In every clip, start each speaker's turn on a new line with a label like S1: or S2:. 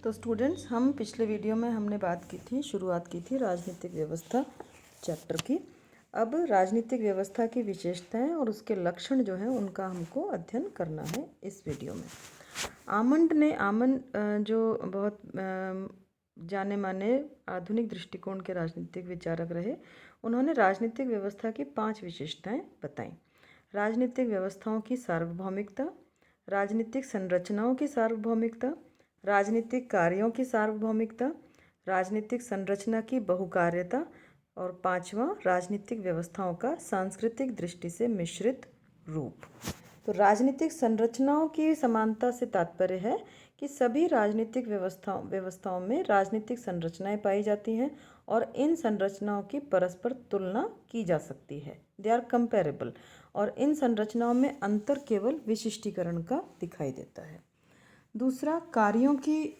S1: तो स्टूडेंट्स, हम पिछले वीडियो में हमने शुरुआत की थी राजनीतिक व्यवस्था चैप्टर की। अब राजनीतिक व्यवस्था की विशेषताएं और उसके लक्षण जो हैं उनका हमको अध्ययन करना है इस वीडियो में। आमंड जो बहुत जाने माने आधुनिक दृष्टिकोण के राजनीतिक विचारक रहे, उन्होंने राजनीतिक व्यवस्था की 5 विशेषताएं बताईं। राजनीतिक व्यवस्थाओं की सार्वभौमिकता, राजनीतिक संरचनाओं की सार्वभौमिकता, राजनीतिक कार्यों की सार्वभौमिकता, राजनीतिक संरचना की बहुकार्यता और 5वां राजनीतिक व्यवस्थाओं का सांस्कृतिक दृष्टि से मिश्रित रूप। तो राजनीतिक संरचनाओं की समानता से तात्पर्य है कि सभी राजनीतिक व्यवस्थाओं में राजनीतिक संरचनाएं पाई जाती हैं और इन संरचनाओं की परस्पर तुलना की जा सकती है। They are comparable. और इन संरचनाओं में अंतर केवल विशिष्टीकरण का दिखाई देता है। दूसरा, कार्यों की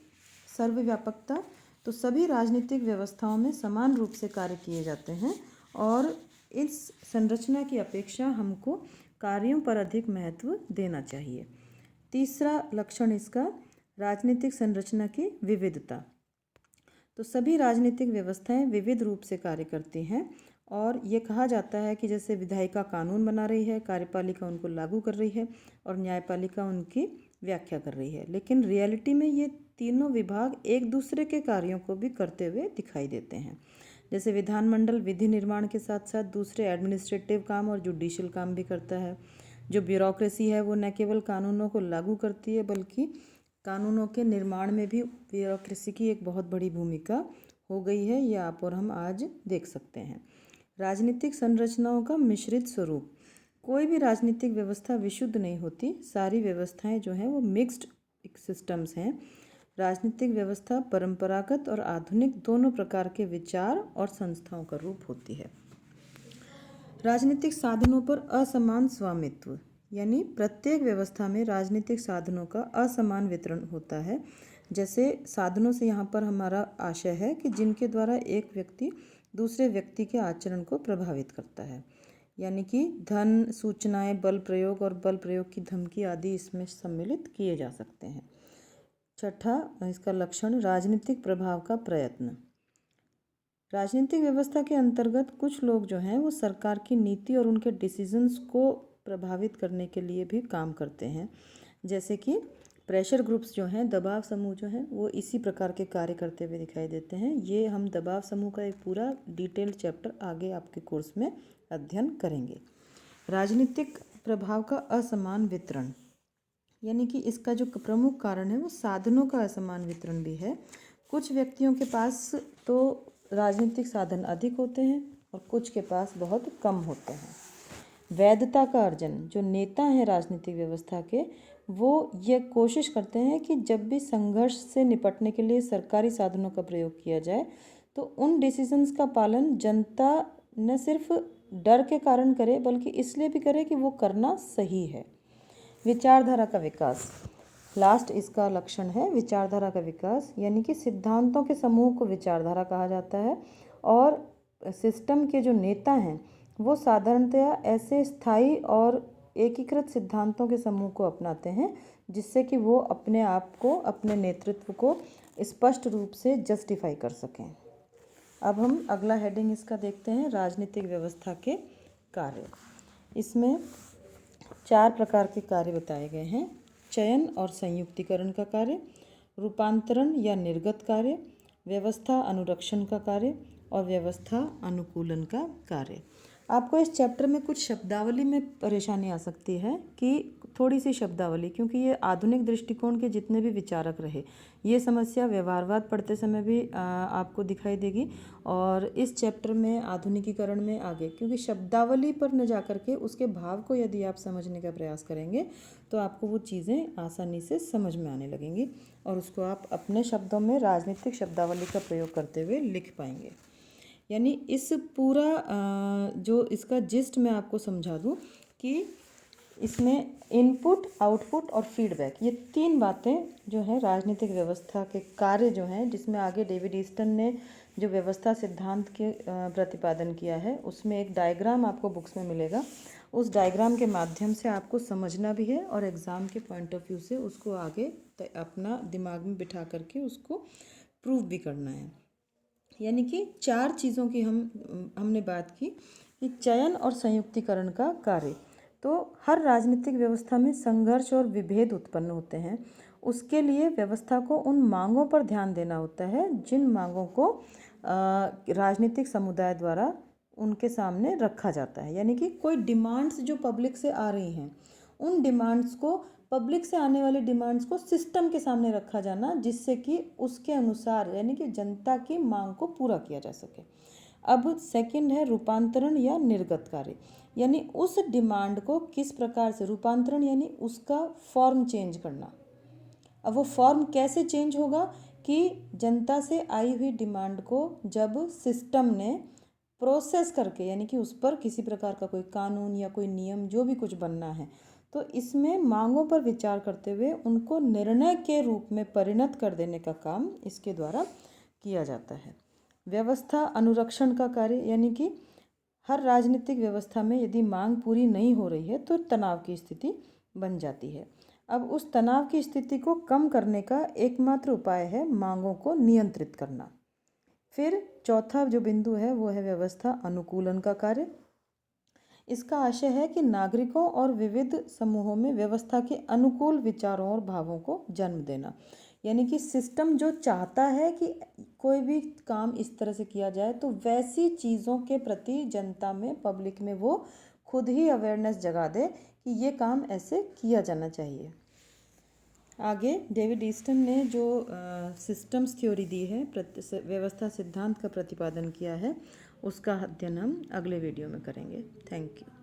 S1: सर्वव्यापकता। तो सभी राजनीतिक व्यवस्थाओं में समान रूप से कार्य किए जाते हैं और इस संरचना की अपेक्षा हमको कार्यों पर अधिक महत्व देना चाहिए। तीसरा लक्षण इसका, राजनीतिक संरचना की विविधता। तो सभी राजनीतिक व्यवस्थाएं विविध रूप से कार्य करती हैं और ये कहा जाता है कि जैसे विधायिका कानून बना रही है, कार्यपालिका उनको लागू कर रही है और न्यायपालिका उनकी व्याख्या कर रही है। लेकिन रियलिटी में ये तीनों विभाग एक दूसरे के कार्यों को भी करते हुए दिखाई देते हैं। जैसे विधानमंडल विधि निर्माण के साथ साथ दूसरे एडमिनिस्ट्रेटिव काम और जुडिशियल काम भी करता है। जो ब्यूरोक्रेसी है वो न केवल कानूनों को लागू करती है बल्कि कानूनों के निर्माण में भी ब्यूरोक्रेसी की एक बहुत बड़ी भूमिका हो गई है। ये आप और हम आज देख सकते हैं। राजनीतिक संरचनाओं का मिश्रित स्वरूप। कोई भी राजनीतिक व्यवस्था विशुद्ध नहीं होती, सारी व्यवस्थाएं जो हैं वो मिक्स्ड सिस्टम्स हैं। राजनीतिक व्यवस्था परंपरागत और आधुनिक दोनों प्रकार के विचार और संस्थाओं का रूप होती है। राजनीतिक साधनों पर असमान स्वामित्व, यानी प्रत्येक व्यवस्था में राजनीतिक साधनों का असमान वितरण होता है। जैसे साधनों से यहाँ पर हमारा आशय है कि जिनके द्वारा एक व्यक्ति दूसरे व्यक्ति के आचरण को प्रभावित करता है, यानी कि धन, सूचनाएं, बल प्रयोग और बल प्रयोग की धमकी आदि इसमें सम्मिलित किए जा सकते हैं। छठा इसका लक्षण, राजनीतिक प्रभाव का प्रयत्न। राजनीतिक व्यवस्था के अंतर्गत कुछ लोग जो हैं वो सरकार की नीति और उनके डिसीजंस को प्रभावित करने के लिए भी काम करते हैं। जैसे कि प्रेशर ग्रुप्स जो हैं, दबाव समूह जो हैं, वो इसी प्रकार के कार्य करते हुए दिखाई देते हैं। ये हम दबाव समूह का एक पूरा डिटेल्ड चैप्टर आगे आपके कोर्स में अध्ययन करेंगे। राजनीतिक प्रभाव का असमान वितरण, यानी कि इसका जो प्रमुख कारण है वो साधनों का असमान वितरण भी है। कुछ व्यक्तियों के पास तो राजनीतिक साधन अधिक होते हैं और कुछ के पास बहुत कम होते हैं। वैधता का अर्जन, जो नेता हैं राजनीतिक व्यवस्था के, वो ये कोशिश करते हैं कि जब भी संघर्ष से निपटने के लिए सरकारी साधनों का प्रयोग किया जाए तो उन डिसीजंस का पालन जनता न सिर्फ डर के कारण करे बल्कि इसलिए भी करे कि वो करना सही है। विचारधारा का विकास, लास्ट इसका लक्षण है विचारधारा का विकास, यानी कि सिद्धांतों के समूह को विचारधारा कहा जाता है और सिस्टम के जो नेता हैं वो साधारणतया ऐसे स्थायी और एकीकृत सिद्धांतों के समूह को अपनाते हैं जिससे कि वो अपने आप को, अपने नेतृत्व को स्पष्ट रूप से जस्टिफाई कर सकें। अब हम अगला हेडिंग इसका देखते हैं, राजनीतिक व्यवस्था के कार्य। इसमें 4 प्रकार के कार्य बताए गए हैं। चयन और संयुक्तिकरण का कार्य, रूपांतरण या निर्गत कार्य, व्यवस्था अनुरक्षण का कार्य और व्यवस्था अनुकूलन का कार्य। आपको इस चैप्टर में कुछ शब्दावली में परेशानी आ सकती है कि थोड़ी सी शब्दावली, क्योंकि ये आधुनिक दृष्टिकोण के जितने भी विचारक रहे, ये समस्या व्यवहारवाद पढ़ते समय भी आपको दिखाई देगी और इस चैप्टर में आधुनिकीकरण में आगे, क्योंकि शब्दावली पर न जाकर के उसके भाव को यदि आप समझने का प्रयास करेंगे तो आपको वो चीज़ें आसानी से समझ में आने लगेंगी और उसको आप अपने शब्दों में राजनीतिक शब्दावली का प्रयोग करते हुए लिख पाएंगे। यानी इस पूरा जो इसका जिस्ट मैं आपको समझा दूं कि इसमें इनपुट, आउटपुट और फीडबैक, ये 3 बातें जो हैं राजनीतिक व्यवस्था के कार्य जो हैं, जिसमें आगे डेविड ईस्टन ने जो व्यवस्था सिद्धांत के प्रतिपादन किया है उसमें एक डायग्राम आपको बुक्स में मिलेगा। उस डायग्राम के माध्यम से आपको समझना भी है और एग्ज़ाम के पॉइंट ऑफ व्यू से उसको आगे अपना दिमाग में बिठा करके उसको प्रूव भी करना है। यानी कि 4 चीज़ों की हमने बात की कि चयन और संयुक्तिकरण का कार्य। तो हर राजनीतिक व्यवस्था में संघर्ष और विभेद उत्पन्न होते हैं। उसके लिए व्यवस्था को उन मांगों पर ध्यान देना होता है जिन मांगों को राजनीतिक समुदाय द्वारा उनके सामने रखा जाता है। यानी कि कोई डिमांड्स जो पब्लिक से आ रही हैं, उन डिमांड्स को, पब्लिक से आने वाली डिमांड्स को सिस्टम के सामने रखा जाना, जिससे कि उसके अनुसार यानी कि जनता की मांग को पूरा किया जा सके। अब सेकंड है रूपांतरण या निर्गत कार्य। यानी उस डिमांड को किस प्रकार से, रूपांतरण यानी उसका फॉर्म चेंज करना। अब वो फॉर्म कैसे चेंज होगा कि जनता से आई हुई डिमांड को जब सिस्टम ने प्रोसेस करके, यानी कि उस पर किसी प्रकार का कोई कानून या कोई नियम जो भी कुछ बनना है, तो इसमें मांगों पर विचार करते हुए उनको निर्णय के रूप में परिणत कर देने का काम इसके द्वारा किया जाता है। व्यवस्था अनुरक्षण का कार्य। यानी कि हर राजनीतिक व्यवस्था में यदि मांग पूरी नहीं हो रही है तो तनाव की स्थिति बन जाती है। अब उस तनाव की स्थिति को कम करने का एकमात्र उपाय है मांगों को नियंत्रित करना। फिर चौथा जो बिंदु है वो है व्यवस्था अनुकूलन का कार्य। इसका आशय है कि नागरिकों और विविध समूहों में व्यवस्था के अनुकूल विचारों और भावों को जन्म देना। यानी कि सिस्टम जो चाहता है कि कोई भी काम इस तरह से किया जाए, तो वैसी चीज़ों के प्रति जनता में, पब्लिक में वो खुद ही अवेयरनेस जगा दे कि ये काम ऐसे किया जाना चाहिए। आगे डेविड ईस्टन ने जो सिस्टम्स थ्योरी दी है, व्यवस्था सिद्धांत का प्रतिपादन किया है, उसका अध्ययन हम अगले वीडियो में करेंगे। Thank you.